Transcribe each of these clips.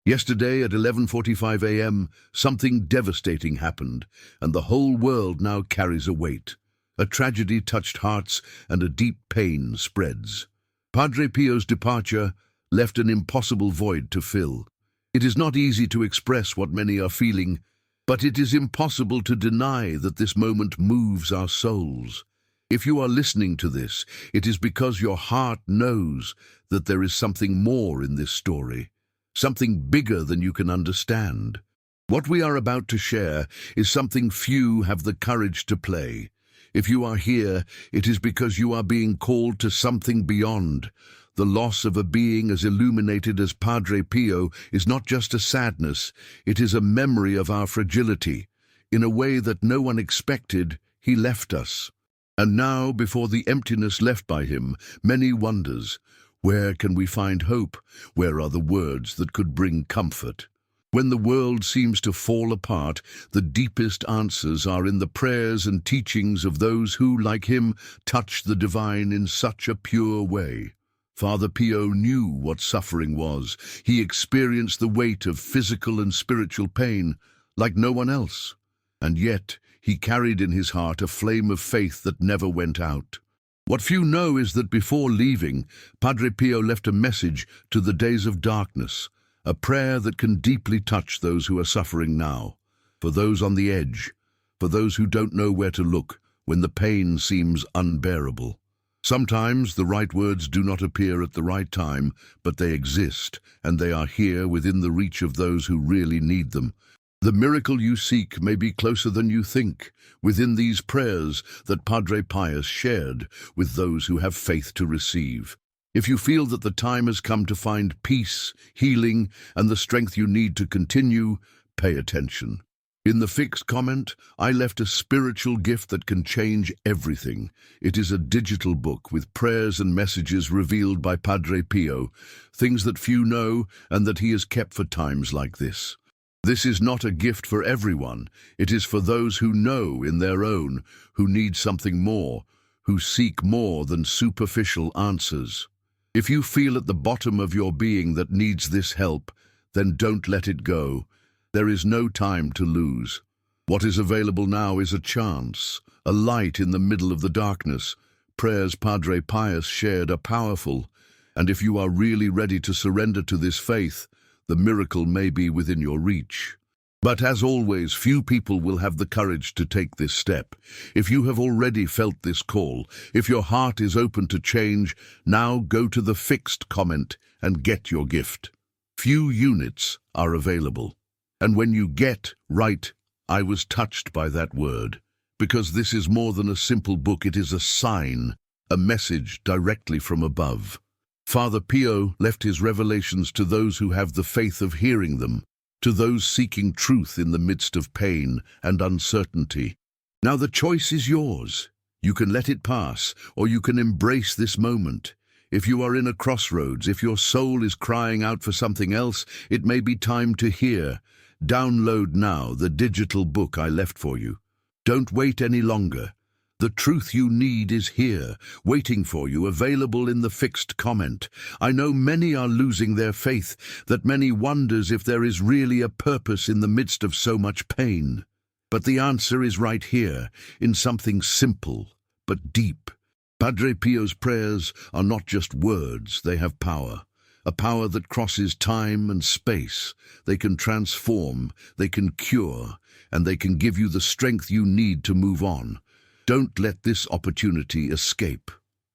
Yesterday at 11:45 a.m., something devastating happened, and the whole world now carries a weight. A tragedy touched hearts, and a deep pain spreads. Padre Pio's departure left an impossible void to fill. It is not easy to express what many are feeling, but it is impossible to deny that this moment moves our souls. If you are listening to this, it is because your heart knows that there is something more in this story, something bigger than you can understand. What we are about to share is something few have the courage to play. If you are here, it is because you are being called to something beyond. The loss of a being as illuminated as Padre Pio is not just a sadness, it is a memory of our fragility. In a way that no one expected, he left us. And now, before the emptiness left by him, many wonders. Where can we find hope? Where are the words that could bring comfort? When the world seems to fall apart, the deepest answers are in the prayers and teachings of those who, like him, touch the divine in such a pure way. Father Pio knew what suffering was. He experienced the weight of physical and spiritual pain like no one else. And yet, he carried in his heart a flame of faith that never went out. What few know is that before leaving, Padre Pio left a message to the days of darkness, a prayer that can deeply touch those who are suffering now, for those on the edge, for those who don't know where to look when the pain seems unbearable. Sometimes the right words do not appear at the right time, but they exist, and they are here within the reach of those who really need them. The miracle you seek may be closer than you think, within these prayers that Padre Pio shared with those who have faith to receive. If you feel that the time has come to find peace, healing, and the strength you need to continue, pay attention. In the fixed comment, I left a spiritual gift that can change everything. It is a digital book with prayers and messages revealed by Padre Pio, things that few know and that he has kept for times like this. This is not a gift for everyone. It is for those who know in their own, who need something more, who seek more than superficial answers. If you feel at the bottom of your being that needs this help, then don't let it go. There is no time to lose. What is available now is a chance, a light in the middle of the darkness. Prayers Padre Pio shared are powerful, and if you are really ready to surrender to this faith, the miracle may be within your reach. But as always, few people will have the courage to take this step. If you have already felt this call, if your heart is open to change, now go to the fixed comment and get your gift. Few units are available. And when you get right, I was touched by that word. Because this is more than a simple book, it is a sign, a message directly from above. Father Pio left his revelations to those who have the faith of hearing them, to those seeking truth in the midst of pain and uncertainty. Now the choice is yours. You can let it pass, or you can embrace this moment. If you are in a crossroads, if your soul is crying out for something else, it may be time to hear. Download now the digital book I left for you. Don't wait any longer. The truth you need is here, waiting for you, available in the fixed comment. I know many are losing their faith, that many wonders if there is really a purpose in the midst of so much pain. But the answer is right here, in something simple but deep. Padre Pio's prayers are not just words, they have power. A power that crosses time and space. They can transform, they can cure, and they can give you the strength you need to move on. Don't let this opportunity escape.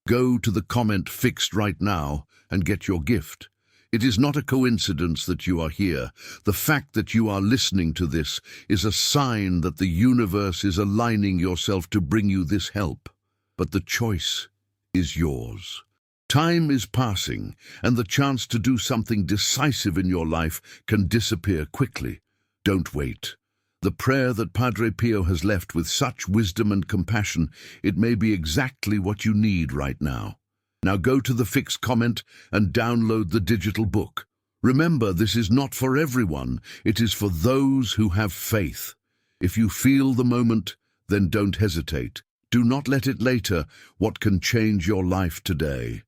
Go to the comment fixed right now and get your gift. It is not a coincidence that you are here. The fact that you are listening to this is a sign that the universe is aligning yourself to bring you this help. But the choice is yours. Time is passing, and the chance to do something decisive in your life can disappear quickly. Don't wait. The prayer that Padre Pio has left with such wisdom and compassion, it may be exactly what you need right now. Now go to the fixed comment and download the digital book. Remember, this is not for everyone. It is for those who have faith. If you feel the moment, then don't hesitate. Do not let it later. What can change your life today?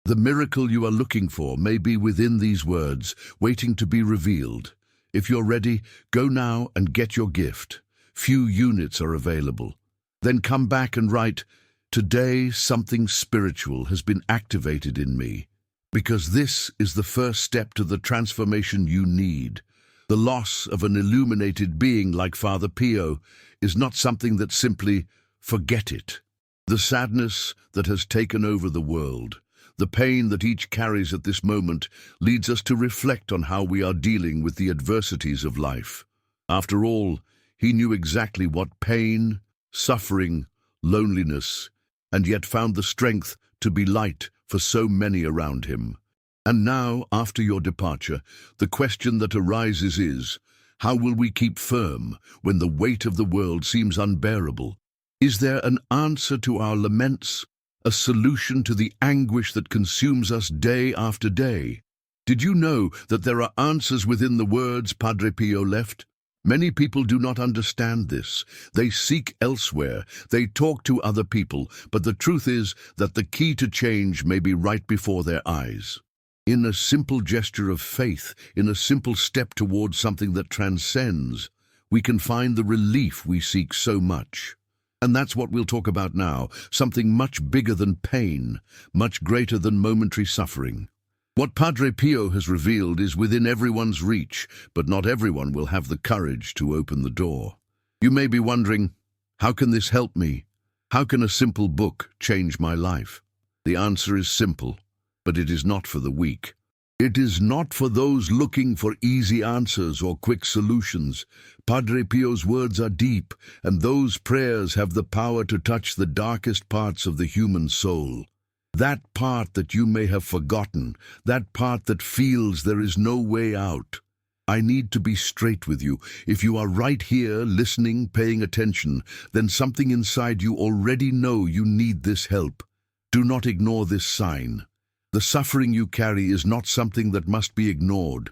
The miracle you are looking for may be within these words, waiting to be revealed. If you're ready, go now and get your gift. Few units are available. Then come back and write, "Today something spiritual has been activated in me." Because this is the first step to the transformation you need. The loss of an illuminated being like Father Pio is not something that simply forget it. The sadness that has taken over the world, the pain that each carries at this moment, leads us to reflect on how we are dealing with the adversities of life. After all, he knew exactly what pain, suffering, loneliness, and yet found the strength to be light for so many around him. And now, after your departure, the question that arises is, how will we keep firm when the weight of the world seems unbearable? Is there an answer to our laments, a solution to the anguish that consumes us day after day? Did you know that there are answers within the words Padre Pio left? Many people do not understand this. They seek elsewhere, they talk to other people, but the truth is that the key to change may be right before their eyes. In a simple gesture of faith, in a simple step towards something that transcends, we can find the relief we seek so much. And that's what we'll talk about now, something much bigger than pain, much greater than momentary suffering. What Padre Pio has revealed is within everyone's reach, but not everyone will have the courage to open the door. You may be wondering, how can this help me? How can a simple book change my life? The answer is simple, but it is not for the weak. It is not for those looking for easy answers or quick solutions. Padre Pio's words are deep, and those prayers have the power to touch the darkest parts of the human soul. That part that you may have forgotten, that part that feels there is no way out. I need to be straight with you. If you are right here, listening, paying attention, then something inside you already know you need this help. Do not ignore this sign. The suffering you carry is not something that must be ignored.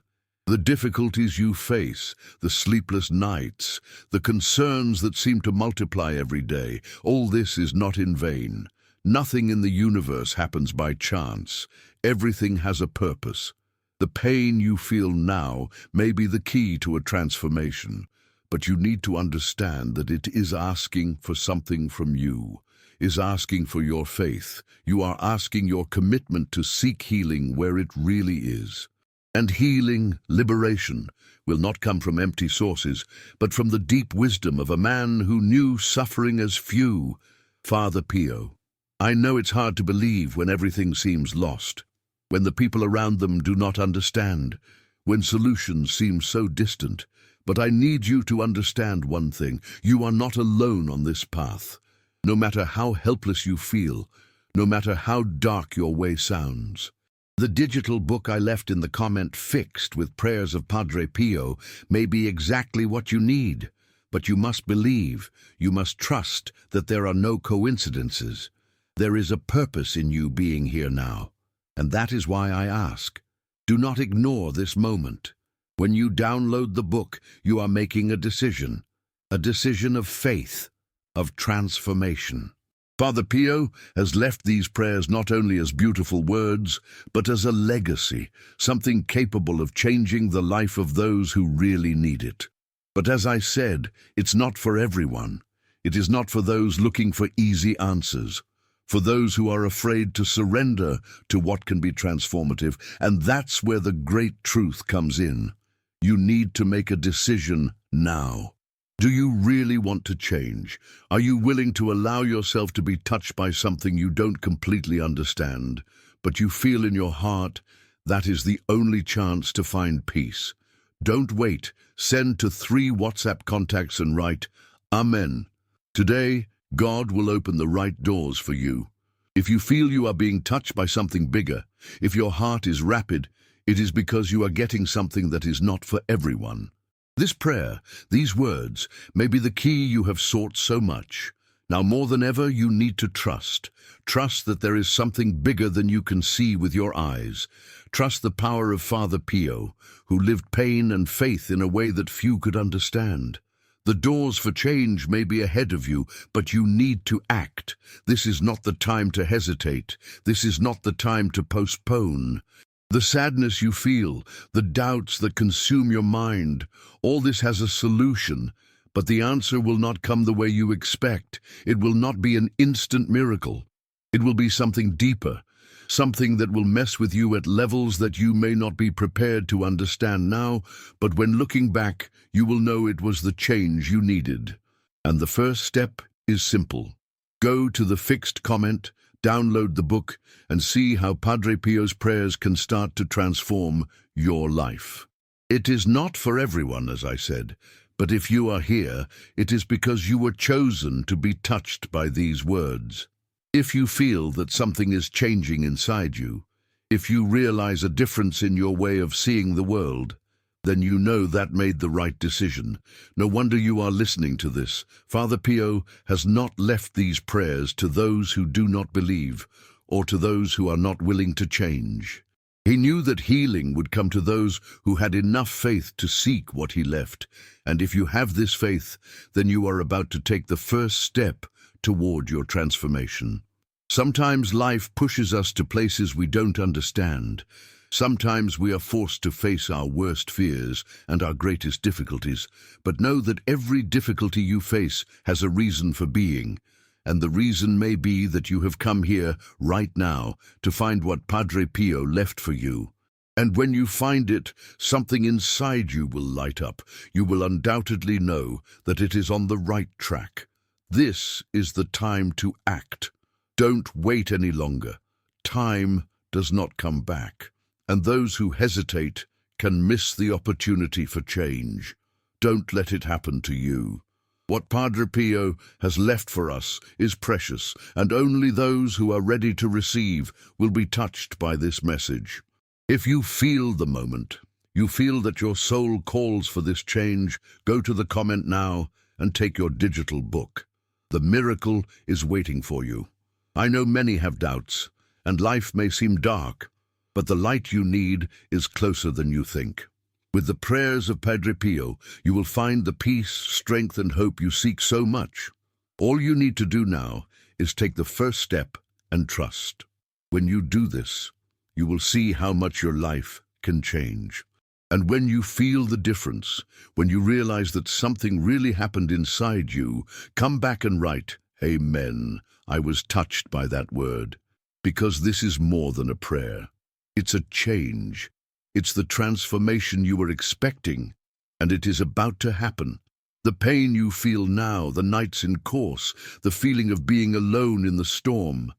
The difficulties you face, the sleepless nights, the concerns that seem to multiply every day, all this is not in vain. Nothing in the universe happens by chance. Everything has a purpose. The pain you feel now may be the key to a transformation, but you need to understand that it is asking for something from you, is asking for your faith. You are asking your commitment to seek healing where it really is. And healing, liberation, will not come from empty sources, but from the deep wisdom of a man who knew suffering as few, Father Pio. I know it's hard to believe when everything seems lost, when the people around them do not understand, when solutions seem so distant. But I need you to understand one thing. You are not alone on this path. No matter how helpless you feel, no matter how dark your way sounds. The digital book I left in the comment fixed with prayers of Padre Pio may be exactly what you need. But you must believe, you must trust that there are no coincidences. There is a purpose in you being here now, and that is why I ask. Do not ignore this moment. When you download the book, you are making a decision of faith, of transformation. Father Pio has left these prayers not only as beautiful words, but as a legacy, something capable of changing the life of those who really need it. But as I said, it's not for everyone. It is not for those looking for easy answers. For those who are afraid to surrender to what can be transformative, and that's where the great truth comes in. You need to make a decision now. Do you really want to change? Are you willing to allow yourself to be touched by something you don't completely understand, but you feel in your heart that is the only chance to find peace? Don't wait. Send to 3 WhatsApp contacts and write, Amen. Today, God will open the right doors for you. If you feel you are being touched by something bigger, if your heart is rapid, it is because you are getting something that is not for everyone. This prayer, these words, may be the key you have sought so much. Now more than ever, you need to trust. Trust that there is something bigger than you can see with your eyes. Trust the power of Father Pio, who lived pain and faith in a way that few could understand. The doors for change may be ahead of you, but you need to act. This is not the time to hesitate. This is not the time to postpone. The sadness you feel, the doubts that consume your mind, all this has a solution, but the answer will not come the way you expect. It will not be an instant miracle. It will be something deeper, something that will mess with you at levels that you may not be prepared to understand now, but when looking back, you will know it was the change you needed. And the first step is simple. Go to the fixed comment, download the book, and see how Padre Pio's prayers can start to transform your life. It is not for everyone, as I said, but if you are here, it is because you were chosen to be touched by these words. If you feel that something is changing inside you, if you realize a difference in your way of seeing the world, then you know that made the right decision. No wonder you are listening to this. Father Pio has not left these prayers to those who do not believe or to those who are not willing to change. He knew that healing would come to those who had enough faith to seek what he left. And if you have this faith, then you are about to take the first step toward your transformation. Sometimes life pushes us to places we don't understand. Sometimes we are forced to face our worst fears and our greatest difficulties, but know that every difficulty you face has a reason for being, and the reason may be that you have come here right now to find what Padre Pio left for you. And when you find it, something inside you will light up. You will undoubtedly know that it is on the right track. This is the time to act. Don't wait any longer. Time does not come back. And those who hesitate can miss the opportunity for change. Don't let it happen to you. What Padre Pio has left for us is precious, and only those who are ready to receive will be touched by this message. If you feel the moment, you feel that your soul calls for this change, go to the comment now and take your digital book. The miracle is waiting for you. I know many have doubts, and life may seem dark, but the light you need is closer than you think. With the prayers of Padre Pio, you will find the peace, strength, and hope you seek so much. All you need to do now is take the first step and trust. When you do this, you will see how much your life can change. And when you feel the difference, when you realize that something really happened inside you, come back and write, "Amen, I was touched by that word." Because this is more than a prayer. It's a change. It's the transformation you were expecting, and it is about to happen. The pain you feel now, the nights in course, the feeling of being alone in the storm.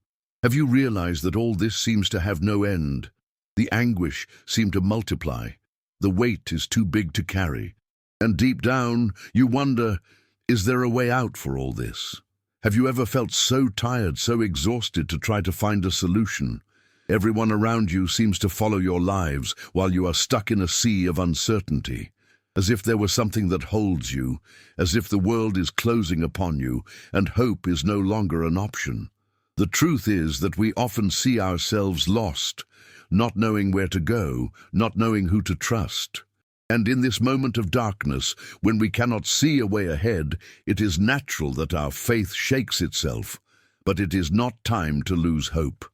Have you realized that all this seems to have no end? The anguish seems to multiply. The weight is too big to carry. And deep down, you wonder, is there a way out for all this? Have you ever felt so tired, so exhausted to try to find a solution? Everyone around you seems to follow your lives while you are stuck in a sea of uncertainty, as if there was something that holds you, as if the world is closing upon you and hope is no longer an option. The truth is that we often see ourselves lost, not knowing where to go, not knowing who to trust. And in this moment of darkness, when we cannot see a way ahead, it is natural that our faith shakes itself. But it is not time to lose hope.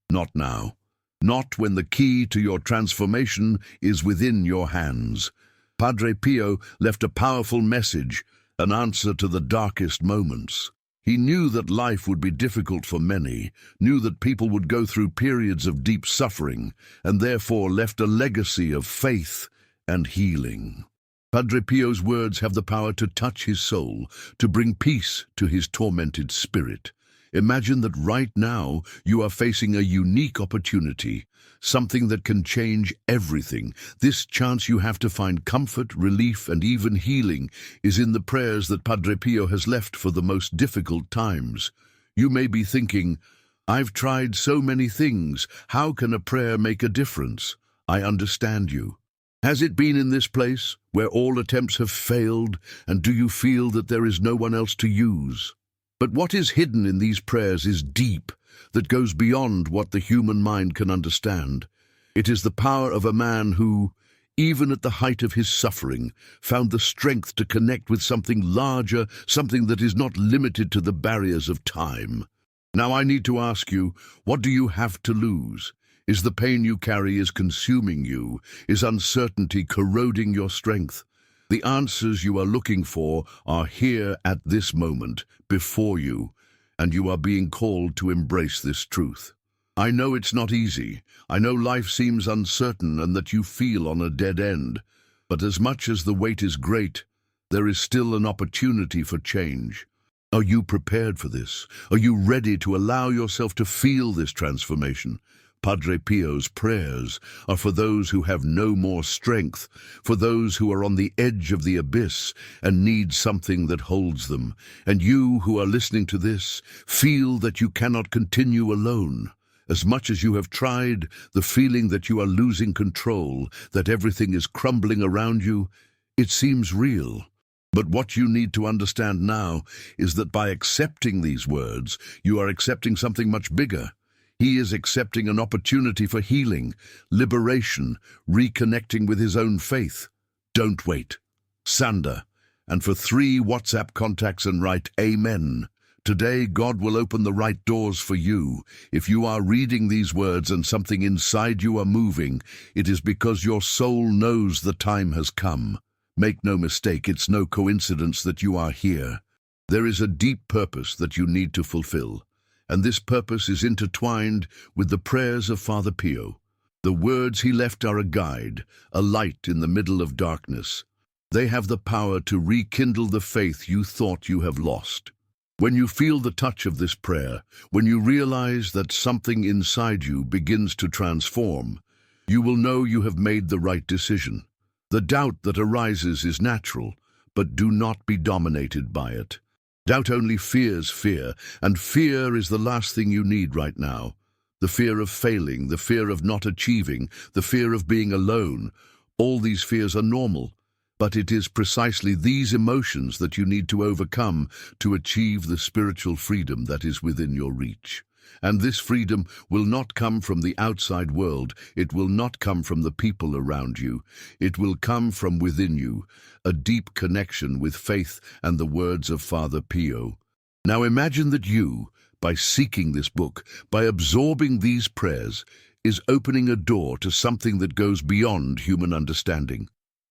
Not now. Not when the key to your transformation is within your hands. Padre Pio left a powerful message, an answer to the darkest moments. He knew that life would be difficult for many, knew that people would go through periods of deep suffering, and therefore left a legacy of faith and healing. Padre Pio's words have the power to touch his soul, to bring peace to his tormented spirit. Imagine that right now you are facing a unique opportunity, something that can change everything. This chance you have to find comfort, relief, and even healing is in the prayers that Padre Pio has left for the most difficult times. You may be thinking, "I've tried so many things. How can a prayer make a difference?" I understand you. Has it been in this place where all attempts have failed, and do you feel that there is no one else to use? But what is hidden in these prayers is deep, that goes beyond what the human mind can understand. It is the power of a man who, even at the height of his suffering, found the strength to connect with something larger, something that is not limited to the barriers of time. Now I need to ask you, what do you have to lose? Is the pain you carry is consuming you? Is uncertainty corroding your strength? The answers you are looking for are here at this moment, before you, and you are being called to embrace this truth. I know it's not easy. I know life seems uncertain and that you feel on a dead end. But as much as the wait is great, there is still an opportunity for change. Are you prepared for this? Are you ready to allow yourself to feel this transformation? Padre Pio's prayers are for those who have no more strength, for those who are on the edge of the abyss and need something that holds them. And you who are listening to this, feel that you cannot continue alone. As much as you have tried, the feeling that you are losing control, that everything is crumbling around you, it seems real. But what you need to understand now is that by accepting these words, you are accepting something much bigger. He is accepting an opportunity for healing, liberation, reconnecting with his own faith. Don't wait. Sander. And for 3 WhatsApp contacts and write Amen. Today, God will open the right doors for you. If you are reading these words and something inside you are moving, it is because your soul knows the time has come. Make no mistake, it's no coincidence that you are here. There is a deep purpose that you need to fulfill, and this purpose is intertwined with the prayers of Father Pio. The words he left are a guide, a light in the middle of darkness. They have the power to rekindle the faith you thought you have lost. When you feel the touch of this prayer, when you realize that something inside you begins to transform, you will know you have made the right decision. The doubt that arises is natural, but do not be dominated by it. Doubt only fears fear, and fear is the last thing you need right now. The fear of failing, the fear of not achieving, the fear of being alone, all these fears are normal. But it is precisely these emotions that you need to overcome to achieve the spiritual freedom that is within your reach. And this freedom will not come from the outside world. It will not come from the people around you. It will come from within you, a deep connection with faith and the words of Father Pio. Now imagine that you, by seeking this book, by absorbing these prayers, is opening a door to something that goes beyond human understanding.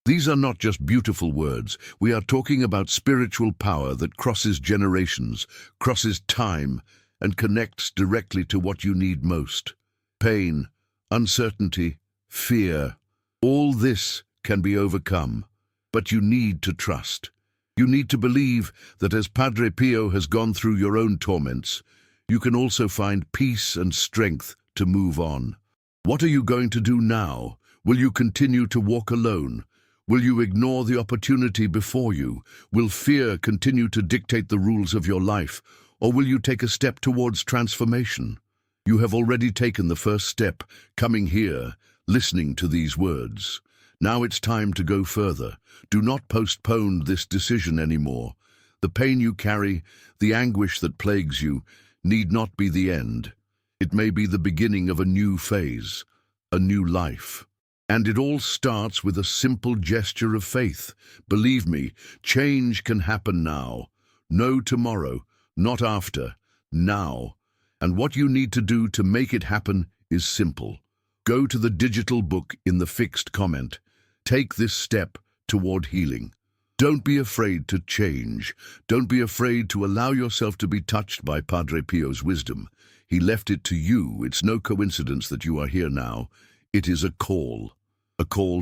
These are not just beautiful words. We are talking about spiritual power that crosses generations, crosses time, and connects directly to what you need most. Pain, uncertainty, fear, all this can be overcome. But you need to trust. You need to believe that as Padre Pio has gone through your own torments, you can also find peace and strength to move on. What are you going to do now? Will you continue to walk alone? Will you ignore the opportunity before you? Will fear continue to dictate the rules of your life? Or will you take a step towards transformation? You have already taken the first step, coming here, listening to these words. Now it's time to go further. Do not postpone this decision anymore. The pain you carry, the anguish that plagues you, need not be the end. It may be the beginning of a new phase, a new life. And it all starts with a simple gesture of faith. Believe me, change can happen now. No tomorrow, not after, now. And what you need to do to make it happen is simple. Go to the digital book in the fixed comment. Take this step toward healing. Don't be afraid to change. Don't be afraid to allow yourself to be touched by Padre Pio's wisdom. He left it to you. It's no coincidence that you are here now. It is a call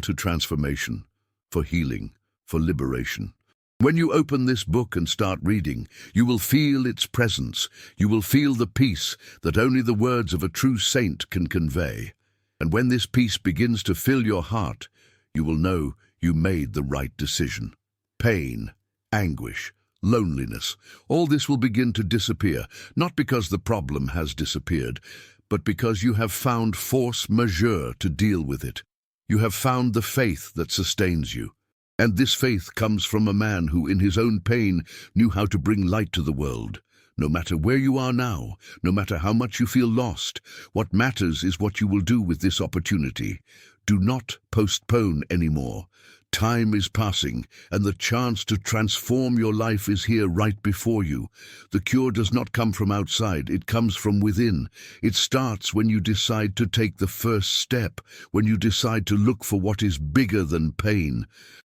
to transformation, for healing, for liberation. When you open this book and start reading, you will feel its presence. You will feel the peace that only the words of a true saint can convey. And when this peace begins to fill your heart, you will know you made the right decision. Pain, anguish, loneliness, all this will begin to disappear, not because the problem has disappeared, but because you have found force majeure to deal with it. You have found the faith that sustains you. And this faith comes from a man who, in his own pain, knew how to bring light to the world. No matter where you are now, no matter how much you feel lost, what matters is what you will do with this opportunity. Do not postpone anymore. Time is passing, and the chance to transform your life is here right before you. The cure does not come from outside, it comes from within. It starts when you decide to take the first step, when you decide to look for what is bigger than pain.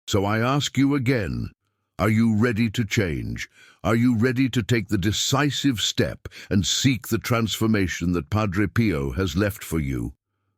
So I ask you again, are you ready to change? Are you ready to take the decisive step and seek the transformation that Padre Pio has left for you?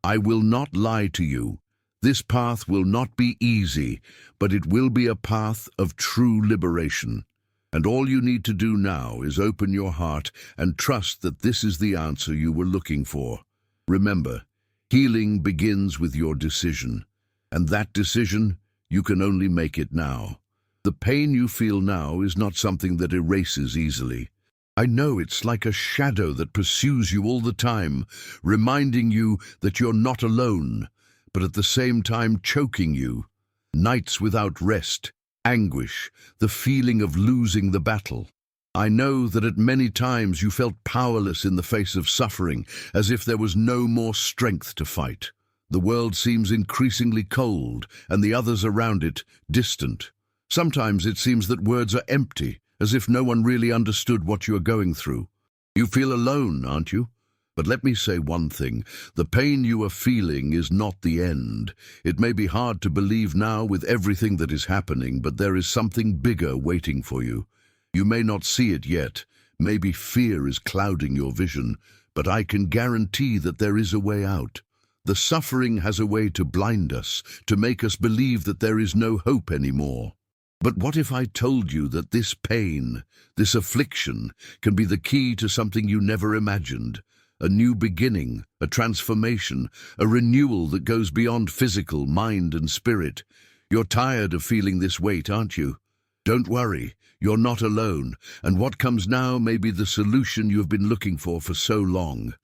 I will not lie to you. This path will not be easy, but it will be a path of true liberation. And all you need to do now is open your heart and trust that this is the answer you were looking for. Remember, healing begins with your decision, and that decision, you can only make it now. The pain you feel now is not something that erases easily. I know it's like a shadow that pursues you all the time, reminding you that you're not alone, but at the same time choking you. Nights without rest, anguish, the feeling of losing the battle. I know that at many times you felt powerless in the face of suffering, as if there was no more strength to fight. The world seems increasingly cold, and the others around it distant. Sometimes it seems that words are empty, as if no one really understood what you are going through. You feel alone, aren't you? But let me say one thing, the pain you are feeling is not the end. It may be hard to believe now with everything that is happening, but there is something bigger waiting for you. You may not see it yet, maybe fear is clouding your vision, but I can guarantee that there is a way out. The suffering has a way to blind us, to make us believe that there is no hope anymore. But what if I told you that this pain, this affliction, can be the key to something you never imagined? A new beginning, a transformation, a renewal that goes beyond physical, mind and spirit. You're tired of feeling this weight, aren't you? Don't worry, you're not alone, and what comes now may be the solution you've been looking for so long.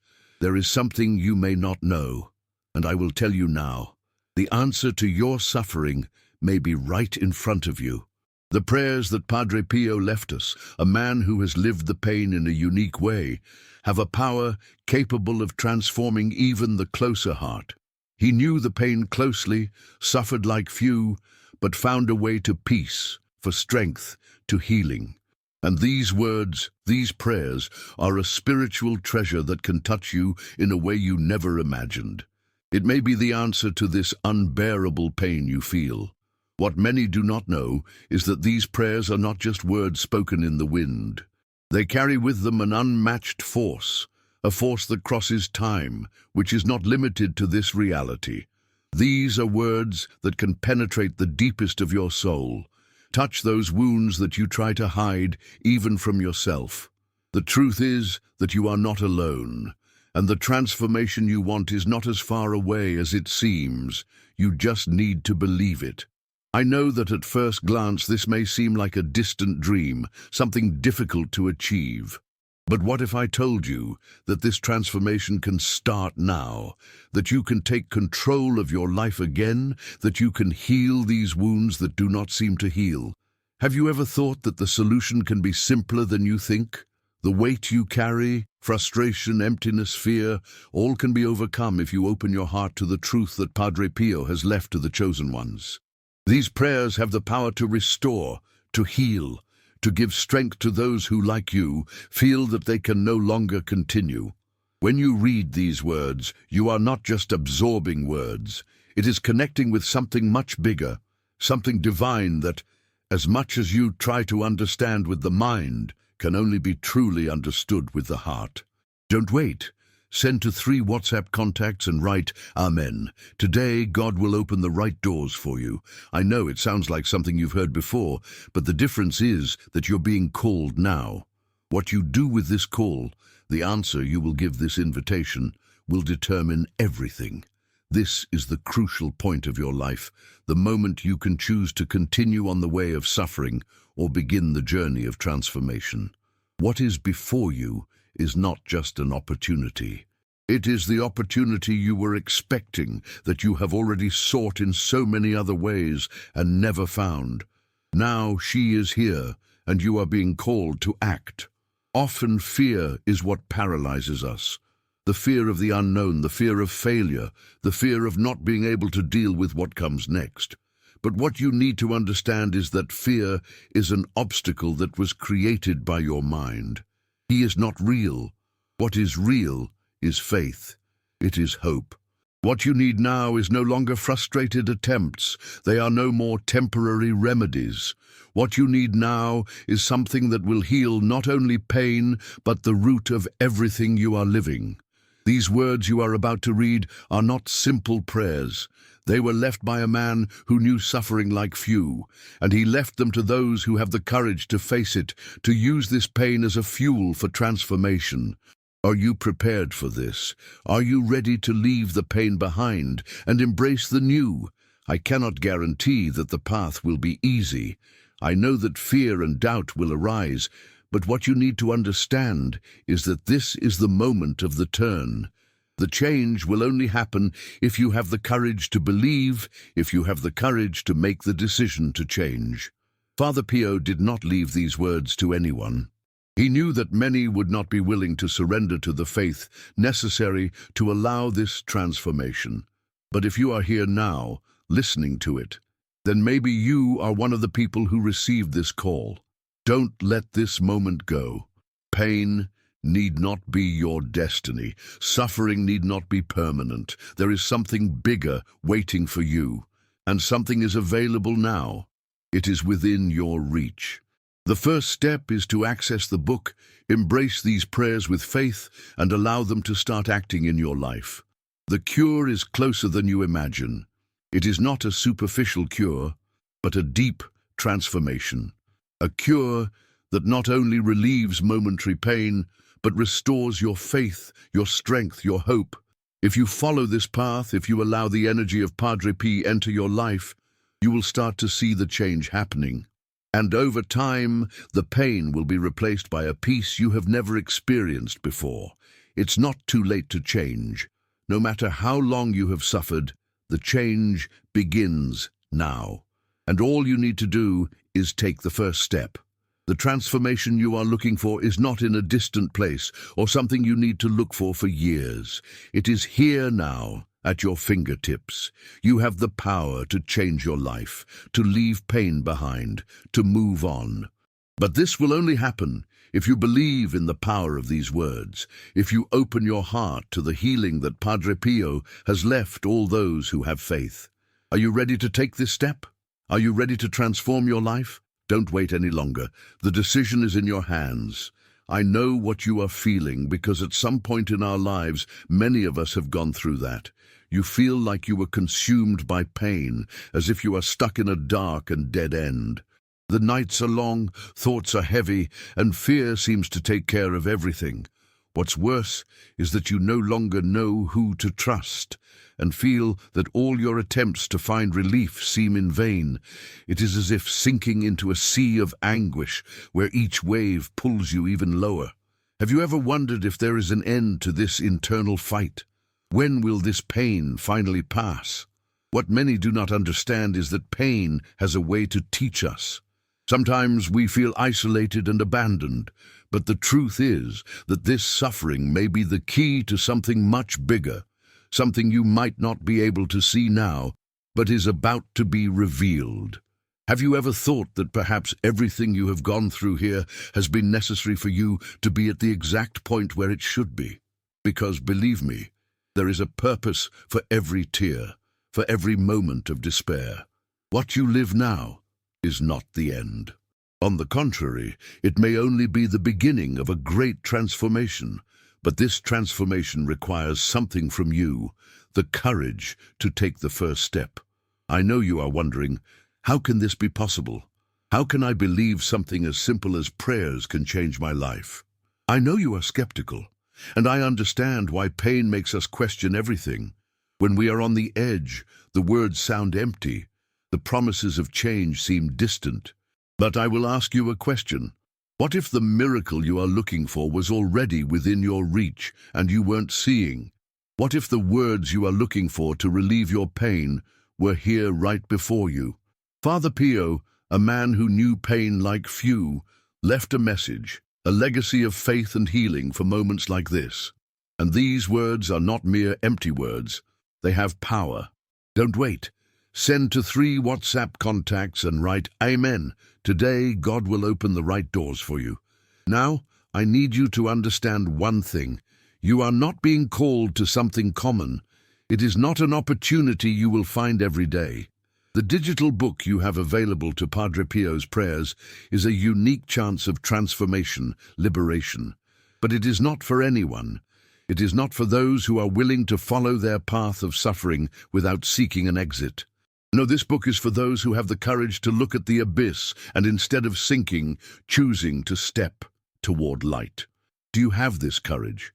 There is something you may not know, and I will tell you now. The answer to your suffering may be right in front of you. The prayers that Padre Pio left us, a man who has lived the pain in a unique way, have a power capable of transforming even the closer heart. He knew the pain closely, suffered like few, but found a way to peace, for strength, to healing. And these words, these prayers, are a spiritual treasure that can touch you in a way you never imagined. It may be the answer to this unbearable pain you feel. What many do not know is that these prayers are not just words spoken in the wind. They carry with them an unmatched force, a force that crosses time, which is not limited to this reality. These are words that can penetrate the deepest of your soul, touch those wounds that you try to hide even from yourself. The truth is that you are not alone, and the transformation you want is not as far away as it seems. You just need to believe it. I know that at first glance this may seem like a distant dream, something difficult to achieve. But what if I told you that this transformation can start now, that you can take control of your life again, that you can heal these wounds that do not seem to heal? Have you ever thought that the solution can be simpler than you think? The weight you carry, frustration, emptiness, fear, all can be overcome if you open your heart to the truth that Padre Pio has left to the chosen ones. These prayers have the power to restore, to heal, to give strength to those who, like you, feel that they can no longer continue. When you read these words, you are not just absorbing words. It is connecting with something much bigger, something divine that, as much as you try to understand with the mind, can only be truly understood with the heart. Don't wait. Send to 3 WhatsApp contacts and write, Amen. Today, God will open the right doors for you. I know it sounds like something you've heard before, but the difference is that you're being called now. What you do with this call, the answer you will give this invitation, will determine everything. This is the crucial point of your life, the moment you can choose to continue on the way of suffering or begin the journey of transformation. What is before you is not just an opportunity. It is the opportunity you were expecting, that you have already sought in so many other ways and never found. Now she is here, and you are being called to act. Often fear is what paralyzes us. The fear of the unknown, the fear of failure, the fear of not being able to deal with what comes next. But what you need to understand is that fear is an obstacle that was created by your mind. He is not real. What is real is faith. It is hope. What you need now is no longer frustrated attempts. They are no more temporary remedies. What you need now is something that will heal not only pain, but the root of everything you are living. These words you are about to read are not simple prayers. They were left by a man who knew suffering like few, and he left them to those who have the courage to face it, to use this pain as a fuel for transformation. Are you prepared for this? Are you ready to leave the pain behind and embrace the new? I cannot guarantee that the path will be easy. I know that fear and doubt will arise, but what you need to understand is that this is the moment of the turn. The change will only happen if you have the courage to believe, if you have the courage to make the decision to change. Father Pio did not leave these words to anyone. He knew that many would not be willing to surrender to the faith necessary to allow this transformation. But if you are here now, listening to it, then maybe you are one of the people who received this call. Don't let this moment go. Pain need not be your destiny. Suffering need not be permanent. There is something bigger waiting for you, and something is available now. It is within your reach. The first step is to access the book, embrace these prayers with faith, and allow them to start acting in your life. The cure is closer than you imagine. It is not a superficial cure, but a deep transformation. A cure that not only relieves momentary pain, but restores your faith, your strength, your hope. If you follow this path, if you allow the energy of Padre P enter your life, you will start to see the change happening. And over time, the pain will be replaced by a peace you have never experienced before. It's not too late to change. No matter how long you have suffered, the change begins now. And all you need to do is take the first step. The transformation you are looking for is not in a distant place or something you need to look for years. It is here now, at your fingertips. You have the power to change your life, to leave pain behind, to move on. But this will only happen if you believe in the power of these words, if you open your heart to the healing that Padre Pio has left all those who have faith. Are you ready to take this step? Are you ready to transform your life? Don't wait any longer. The decision is in your hands. I know what you are feeling because at some point in our lives, many of us have gone through that. You feel like you were consumed by pain, as if you are stuck in a dark and dead end. The nights are long, thoughts are heavy, and fear seems to take care of everything. What's worse is that you no longer know who to trust, and feel that all your attempts to find relief seem in vain. It is as if sinking into a sea of anguish, where each wave pulls you even lower. Have you ever wondered if there is an end to this internal fight? When will this pain finally pass? What many do not understand is that pain has a way to teach us. Sometimes we feel isolated and abandoned, but the truth is that this suffering may be the key to something much bigger, something you might not be able to see now, but is about to be revealed. Have you ever thought that perhaps everything you have gone through here has been necessary for you to be at the exact point where it should be? Because, believe me, there is a purpose for every tear, for every moment of despair. What you live now is not the end. On the contrary, it may only be the beginning of a great transformation, but this transformation requires something from you, the courage to take the first step. I know you are wondering, how can this be possible? How can I believe something as simple as prayers can change my life? I know you are skeptical, and I understand why pain makes us question everything. When we are on the edge, the words sound empty. The promises of change seem distant. But I will ask you a question. What if the miracle you are looking for was already within your reach and you weren't seeing? What if the words you are looking for to relieve your pain were here right before you? Father Pio, a man who knew pain like few, left a message, a legacy of faith and healing for moments like this. And these words are not mere empty words. They have power. Don't wait. Send to 3 WhatsApp contacts and write, "Amen. Today, God will open the right doors for you." Now, I need you to understand one thing. You are not being called to something common. It is not an opportunity you will find every day. The digital book you have available to Padre Pio's prayers is a unique chance of transformation, liberation. But it is not for anyone. It is not for those who are willing to follow their path of suffering without seeking an exit. No, this book is for those who have the courage to look at the abyss and instead of sinking, choosing to step toward light. Do you have this courage?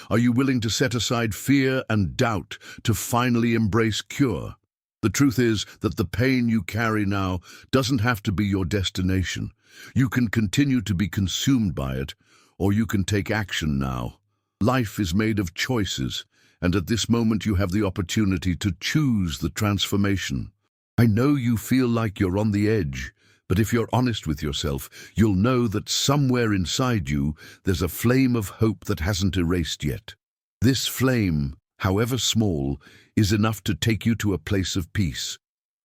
Are you willing to set aside fear and doubt to finally embrace cure? The truth is that the pain you carry now doesn't have to be your destination. You can continue to be consumed by it, or you can take action now. Life is made of choices, and at this moment you have the opportunity to choose the transformation. I know you feel like you're on the edge, but if you're honest with yourself, you'll know that somewhere inside you there's a flame of hope that hasn't erased yet. This flame, however small, is enough to take you to a place of peace.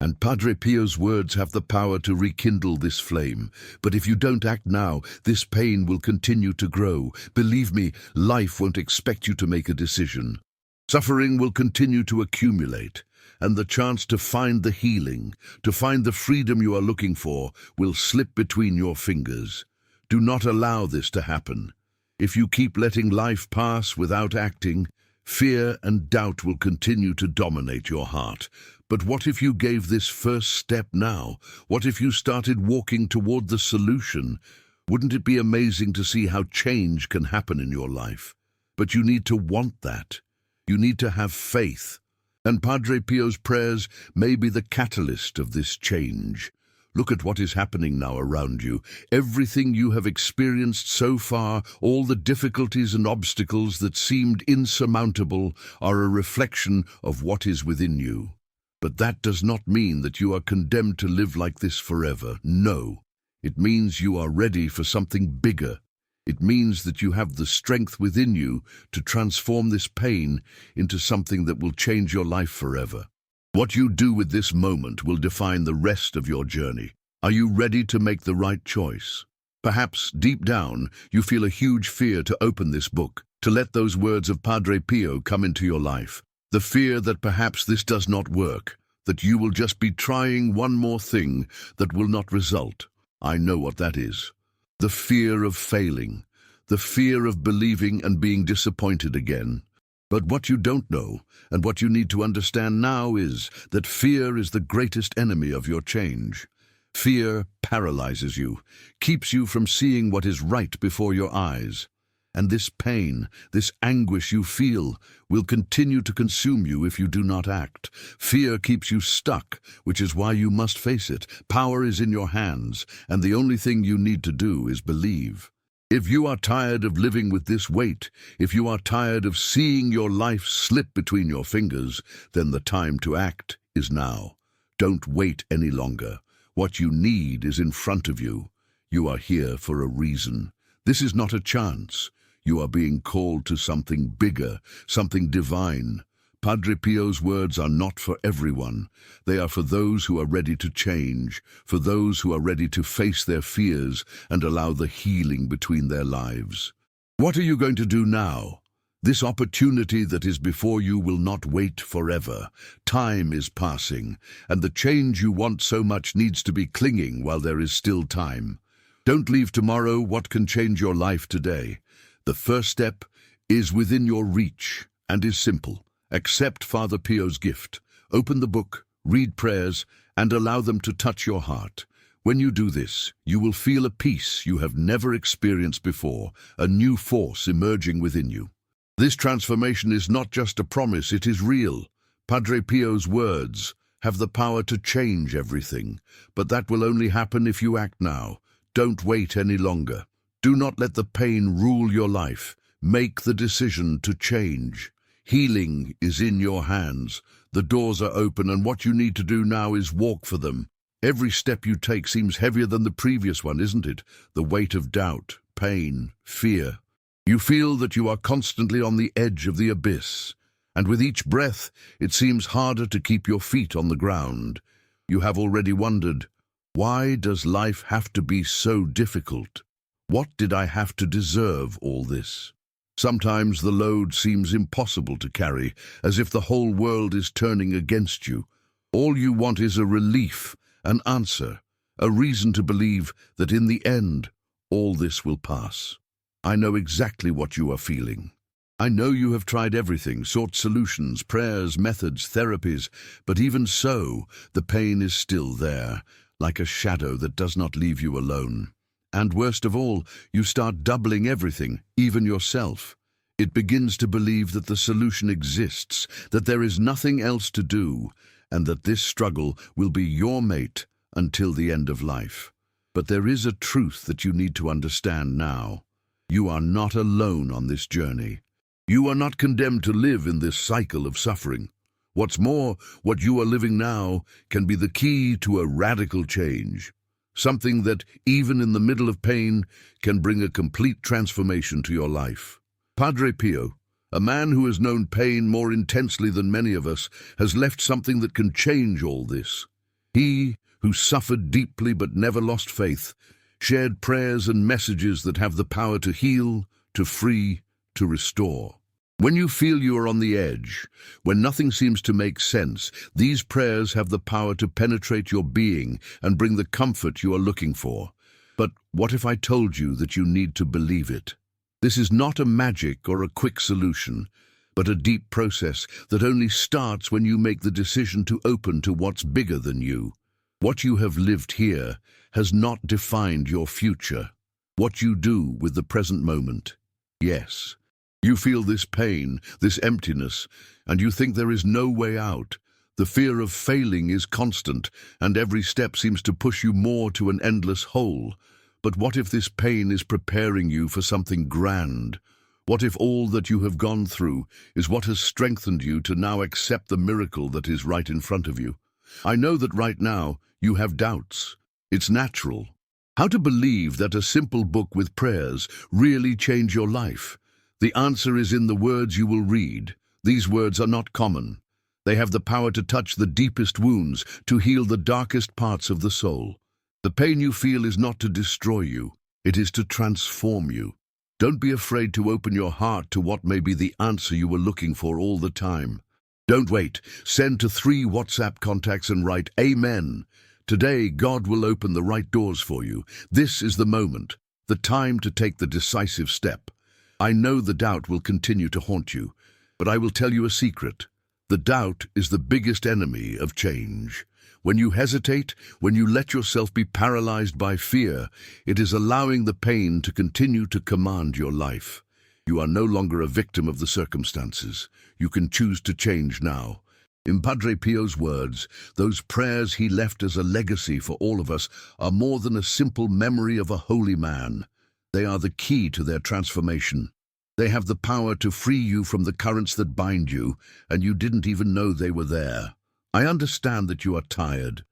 And Padre Pio's words have the power to rekindle this flame. But if you don't act now, this pain will continue to grow. Believe me, life won't expect you to make a decision. Suffering will continue to accumulate, and the chance to find the healing, to find the freedom you are looking for, will slip between your fingers. Do not allow this to happen. If you keep letting life pass without acting, fear and doubt will continue to dominate your heart. But what if you gave this first step now? What if you started walking toward the solution? Wouldn't it be amazing to see how change can happen in your life? But you need to want that. You need to have faith. And Padre Pio's prayers may be the catalyst of this change. Look at what is happening now around you. Everything you have experienced so far, all the difficulties and obstacles that seemed insurmountable, are a reflection of what is within you. But that does not mean that you are condemned to live like this forever. No, it means you are ready for something bigger. It means that you have the strength within you to transform this pain into something that will change your life forever. What you do with this moment will define the rest of your journey. Are you ready to make the right choice? Perhaps, deep down, you feel a huge fear to open this book, to let those words of Padre Pio come into your life. The fear that perhaps this does not work, that you will just be trying one more thing that will not result. I know what that is. The fear of failing, the fear of believing and being disappointed again. But what you don't know, and what you need to understand now, is that fear is the greatest enemy of your change. Fear paralyzes you, keeps you from seeing what is right before your eyes. And this pain, this anguish you feel, will continue to consume you if you do not act. Fear keeps you stuck, which is why you must face it. Power is in your hands, and the only thing you need to do is believe. If you are tired of living with this weight, if you are tired of seeing your life slip between your fingers, then the time to act is now. Don't wait any longer. What you need is in front of you. You are here for a reason. This is not a chance. You are being called to something bigger, something divine. Padre Pio's words are not for everyone. They are for those who are ready to change, for those who are ready to face their fears and allow the healing between their lives. What are you going to do now? This opportunity that is before you will not wait forever. Time is passing, and the change you want so much needs to be clinging while there is still time. Don't leave tomorrow what can change your life today. The first step is within your reach and is simple. Accept Father Pio's gift. Open the book, read prayers, and allow them to touch your heart. When you do this, you will feel a peace you have never experienced before, a new force emerging within you. This transformation is not just a promise, it is real. Padre Pio's words have the power to change everything, but that will only happen if you act now. Don't wait any longer. Do not let the pain rule your life. Make the decision to change. Healing is in your hands. The doors are open, and what you need to do now is walk for them. Every step you take seems heavier than the previous one, isn't it? The weight of doubt, pain, fear. You feel that you are constantly on the edge of the abyss, and with each breath it seems harder to keep your feet on the ground. You have already wondered, why does life have to be so difficult? What did I have to deserve all this? Sometimes the load seems impossible to carry, as if the whole world is turning against you. All you want is a relief, an answer, a reason to believe that in the end, all this will pass. I know exactly what you are feeling. I know you have tried everything, sought solutions, prayers, methods, therapies, but even so, the pain is still there, like a shadow that does not leave you alone. And worst of all, you start doubling everything, even yourself. It begins to believe that the solution exists, that there is nothing else to do, and that this struggle will be your mate until the end of life. But there is a truth that you need to understand now. You are not alone on this journey. You are not condemned to live in this cycle of suffering. What's more, what you are living now can be the key to a radical change. Something that, even in the middle of pain, can bring a complete transformation to your life. Padre Pio, a man who has known pain more intensely than many of us, has left something that can change all this. He, who suffered deeply but never lost faith, shared prayers and messages that have the power to heal, to free, to restore. When you feel you are on the edge, when nothing seems to make sense, these prayers have the power to penetrate your being and bring the comfort you are looking for. But what if I told you that you need to believe it? This is not a magic or a quick solution, but a deep process that only starts when you make the decision to open to what's bigger than you. What you have lived here has not defined your future. What you do with the present moment, yes. You feel this pain, this emptiness, and you think there is no way out. The fear of failing is constant, and every step seems to push you more to an endless hole. But what if this pain is preparing you for something grand? What if all that you have gone through is what has strengthened you to now accept the miracle that is right in front of you? I know that right now you have doubts. It's natural. How to believe that a simple book with prayers really change your life? The answer is in the words you will read. These words are not common. They have the power to touch the deepest wounds, to heal the darkest parts of the soul. The pain you feel is not to destroy you. It is to transform you. Don't be afraid to open your heart to what may be the answer you were looking for all the time. Don't wait. Send to 3 WhatsApp contacts and write Amen. Today, God will open the right doors for you. This is the moment, the time to take the decisive step. I know the doubt will continue to haunt you, but I will tell you a secret. The doubt is the biggest enemy of change. When you hesitate, when you let yourself be paralyzed by fear, it is allowing the pain to continue to command your life. You are no longer a victim of the circumstances. You can choose to change now. In Padre Pio's words, those prayers he left as a legacy for all of us are more than a simple memory of a holy man. They are the key to their transformation. They have the power to free you from the currents that bind you, and you didn't even know they were there. I understand that you are tired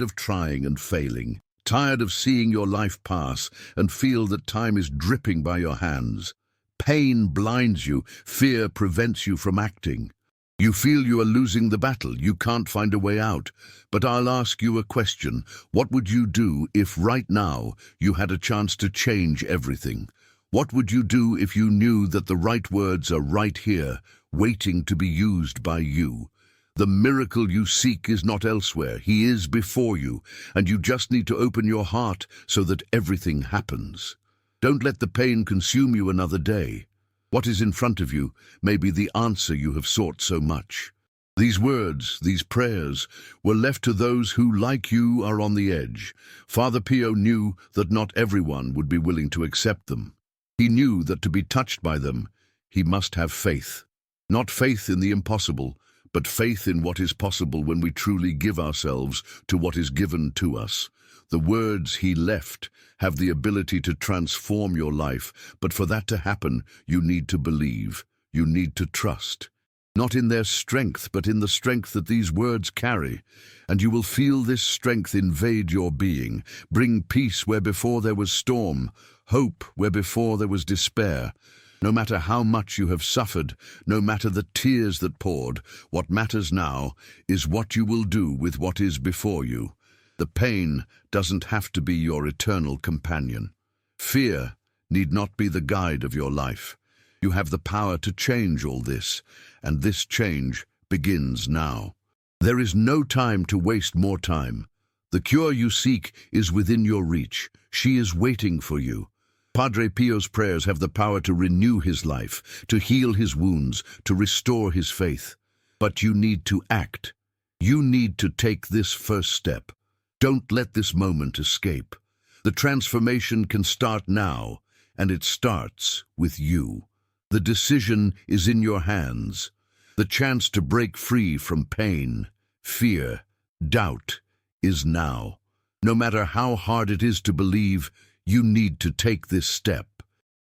of trying and failing, tired of seeing your life pass and feel that time is dripping by your hands. Pain blinds you, fear prevents you from acting. You feel you are losing the battle, you can't find a way out. But I'll ask you a question. What would you do if right now you had a chance to change everything? What would you do if you knew that the right words are right here, waiting to be used by you? The miracle you seek is not elsewhere. He is before you, and you just need to open your heart so that everything happens. Don't let the pain consume you another day. What is in front of you may be the answer you have sought so much. These words, these prayers, were left to those who, like you, are on the edge. Father Pio knew that not everyone would be willing to accept them. He knew that to be touched by them, he must have faith. Not faith in the impossible, but faith in what is possible when we truly give ourselves to what is given to us. The words he left have the ability to transform your life, but for that to happen, you need to believe. You need to trust. Not in their strength, but in the strength that these words carry. And you will feel this strength invade your being, bring peace where before there was storm, hope where before there was despair. No matter how much you have suffered, no matter the tears that poured, what matters now is what you will do with what is before you. The pain doesn't have to be your eternal companion. Fear need not be the guide of your life. You have the power to change all this, and this change begins now. There is no time to waste more time. The cure you seek is within your reach. She is waiting for you. Padre Pio's prayers have the power to renew his life, to heal his wounds, to restore his faith. But you need to act. You need to take this first step. Don't let this moment escape. The transformation can start now, and it starts with you. The decision is in your hands. The chance to break free from pain, fear, doubt is now. No matter how hard it is to believe, you need to take this step.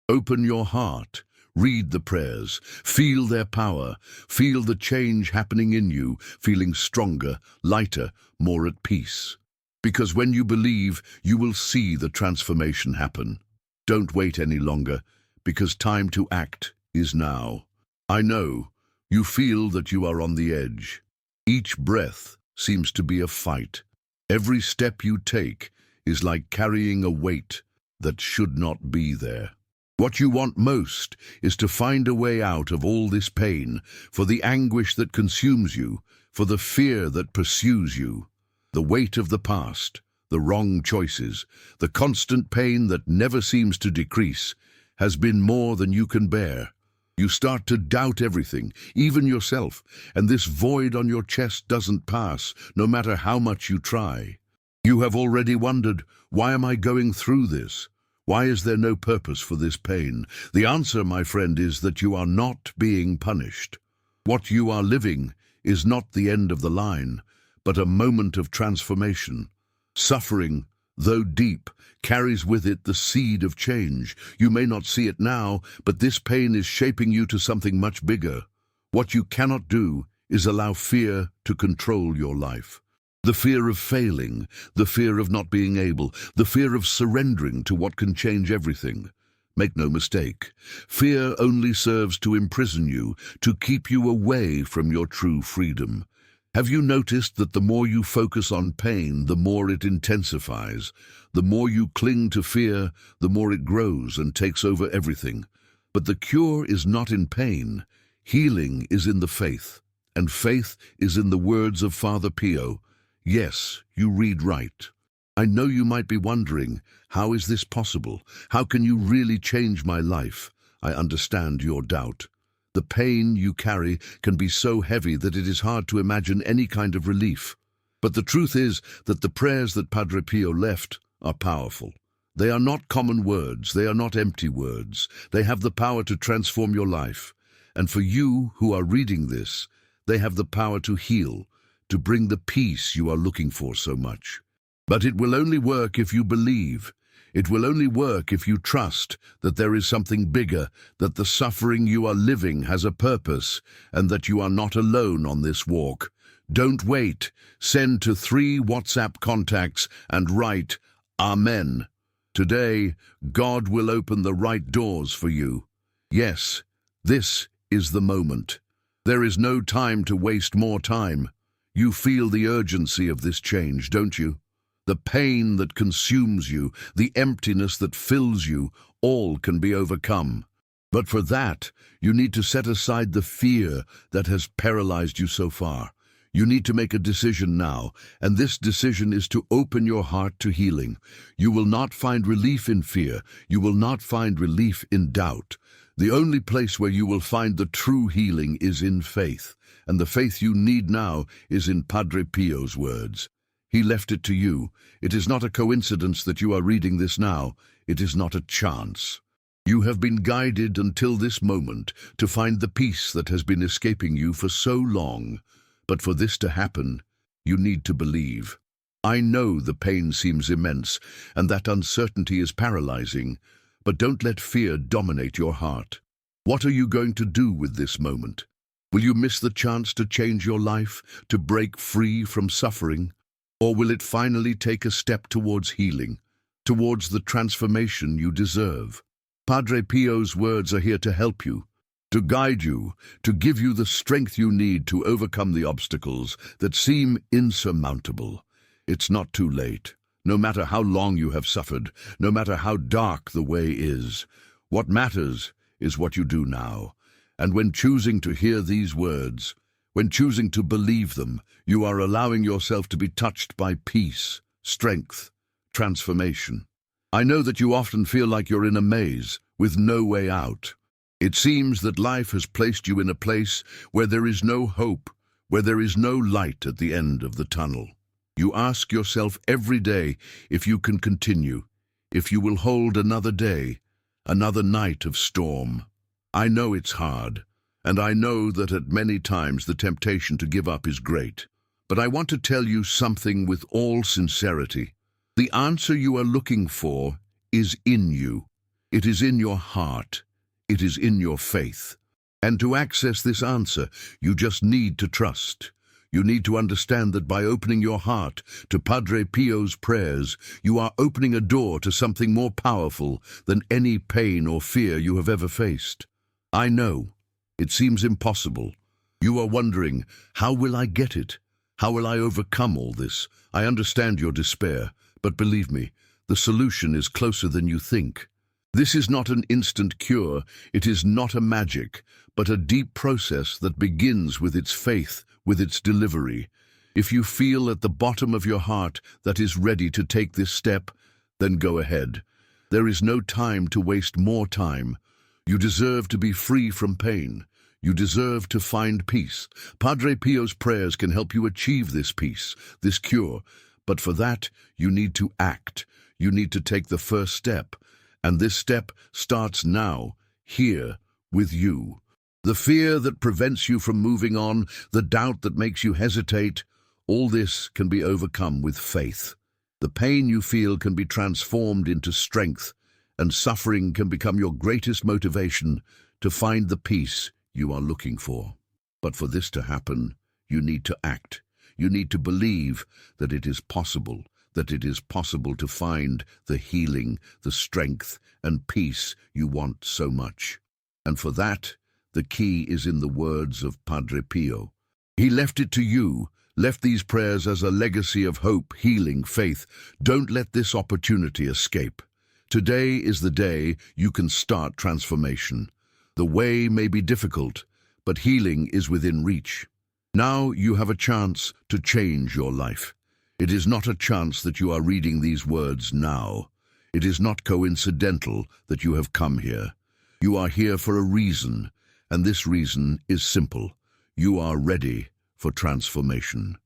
Open your heart, read the prayers, feel their power, feel the change happening in you, feeling stronger, lighter, more at peace. Because when you believe, you will see the transformation happen. Don't wait any longer, because time to act is now. I know you feel that you are on the edge. Each breath seems to be a fight. Every step you take is like carrying a weight that should not be there. What you want most is to find a way out of all this pain, for the anguish that consumes you, for the fear that pursues you, the weight of the past, the wrong choices, the constant pain that never seems to decrease, has been more than you can bear. You start to doubt everything, even yourself, and this void on your chest doesn't pass, no matter how much you try. You have already wondered, why am I going through this? Why is there no purpose for this pain? The answer, my friend, is that you are not being punished. What you are living is not the end of the line, but a moment of transformation. Suffering, though deep, carries with it the seed of change. You may not see it now, but this pain is shaping you to something much bigger. What you cannot do is allow fear to control your life. The fear of failing, the fear of not being able, the fear of surrendering to what can change everything. Make no mistake, fear only serves to imprison you, to keep you away from your true freedom. Have you noticed that the more you focus on pain, the more it intensifies? The more you cling to fear, the more it grows and takes over everything. But the cure is not in pain. Healing is in the faith, and faith is in the words of Father Pio. Yes, you read right. I know you might be wondering, how is this possible? How can you really change my life? I understand your doubt. The pain you carry can be so heavy that it is hard to imagine any kind of relief. But the truth is that the prayers that Padre Pio left are powerful. They are not common words, they are not empty words. They have the power to transform your life. And for you who are reading this, they have the power to heal, to bring the peace you are looking for so much. But it will only work if you believe. It will only work if you trust that there is something bigger, that the suffering you are living has a purpose, and that you are not alone on this walk. Don't wait. Send to 3 WhatsApp contacts and write, Amen. Today, God will open the right doors for you. Yes, this is the moment. There is no time to waste more time. You feel the urgency of this change, don't you? The pain that consumes you, the emptiness that fills you, all can be overcome. But for that, you need to set aside the fear that has paralyzed you so far. You need to make a decision now, and this decision is to open your heart to healing. You will not find relief in fear. You will not find relief in doubt. The only place where you will find the true healing is in faith, and the faith you need now is in Padre Pio's words. He left it to you. It is not a coincidence that you are reading this now. It is not a chance. You have been guided until this moment to find the peace that has been escaping you for so long. But for this to happen, you need to believe. I know the pain seems immense, and that uncertainty is paralyzing, but don't let fear dominate your heart. What are you going to do with this moment? Will you miss the chance to change your life, to break free from suffering? Or will it finally take a step towards healing? towards the transformation you deserve. Padre Pio's words are here to help you, to guide you, to give you the strength you need to overcome the obstacles that seem insurmountable. It's not too late. No matter how long you have suffered, no matter how dark the way is, what matters is what you do now. And when choosing to hear these words, when choosing to believe them, you are allowing yourself to be touched by peace, strength, transformation. I know that you often feel like you're in a maze with no way out. It seems that life has placed you in a place where there is no hope, where there is no light at the end of the tunnel. You ask yourself every day if you can continue, if you will hold another day, another night of storm. I know it's hard, and I know that at many times the temptation to give up is great. But I want to tell you something with all sincerity. The answer you are looking for is in you. It is in your heart. It is in your faith. And to access this answer, you just need to trust. You need to understand that by opening your heart to Padre Pio's prayers, you are opening a door to something more powerful than any pain or fear you have ever faced. I know, it seems impossible. You are wondering, how will I get it? How will I overcome all this? I understand your despair, but believe me, the solution is closer than you think. This is not an instant cure, it is not a magic, but a deep process that begins with its faith, with its delivery. If you feel at the bottom of your heart that is ready to take this step, then go ahead. There is no time to waste more time. You deserve to be free from pain. You deserve to find peace. Padre Pio's prayers can help you achieve this peace, this cure. But for that, you need to act. You need to take the first step. And this step starts now, here, with you. The fear that prevents you from moving on, the doubt that makes you hesitate, all this can be overcome with faith. The pain you feel can be transformed into strength, and suffering can become your greatest motivation to find the peace you are looking for. But for this to happen, you need to act. You need to believe that it is possible to find the healing, the strength, and peace you want so much. And for that, the key is in the words of Padre Pio. He left it to you, left these prayers as a legacy of hope, healing, faith. Don't let this opportunity escape. Today is the day you can start transformation. The way may be difficult, but healing is within reach. Now you have a chance to change your life. It is not a chance that you are reading these words now. It is not coincidental that you have come here. You are here for a reason, and this reason is simple. You are ready for transformation.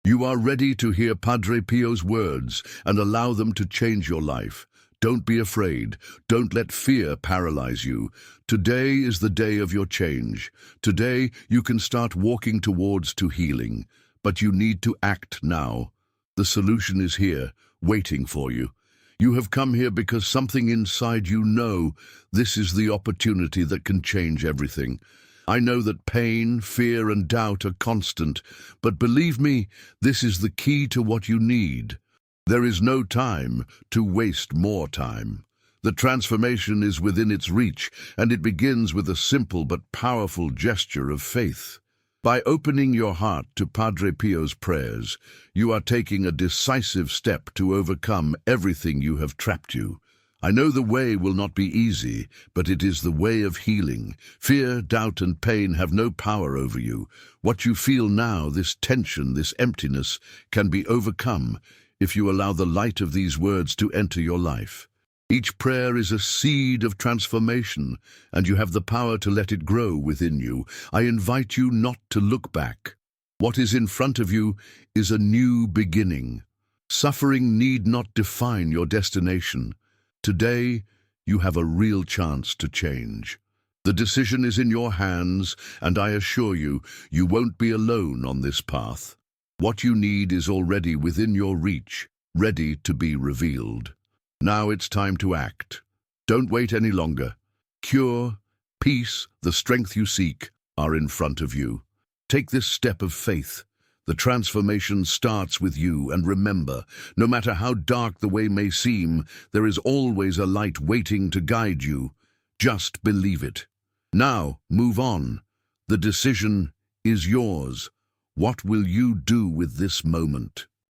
You are ready to hear Padre Pio's words and allow them to change your life. Don't be afraid. Don't let fear paralyze you. Today is the day of your change. Today you can start walking towards healing, but you need to act now. The solution is here, waiting for you. You have come here because something inside you know this is the opportunity that can change everything. I know that pain, fear, and doubt are constant, but believe me, this is the key to what you need. There is no time to waste more time. The transformation is within its reach, and it begins with a simple but powerful gesture of faith. By opening your heart to Padre Pio's prayers, you are taking a decisive step to overcome everything you have trapped you. I know the way will not be easy, but it is the way of healing. Fear, doubt, and pain have no power over you. What you feel now, this tension, this emptiness, can be overcome if you allow the light of these words to enter your life. Each prayer is a seed of transformation, and you have the power to let it grow within you. I invite you not to look back. What is in front of you is a new beginning. Suffering need not define your destination. Today, you have a real chance to change. The decision is in your hands, and I assure you, you won't be alone on this path. What you need is already within your reach, ready to be revealed. Now it's time to act. Don't wait any longer. Cure, peace, the strength you seek are in front of you. Take this step of faith, The transformation starts with you, and remember, no matter how dark the way may seem, there is always a light waiting to guide you. Just believe it. Now, move on. The decision is yours. What will you do with this moment?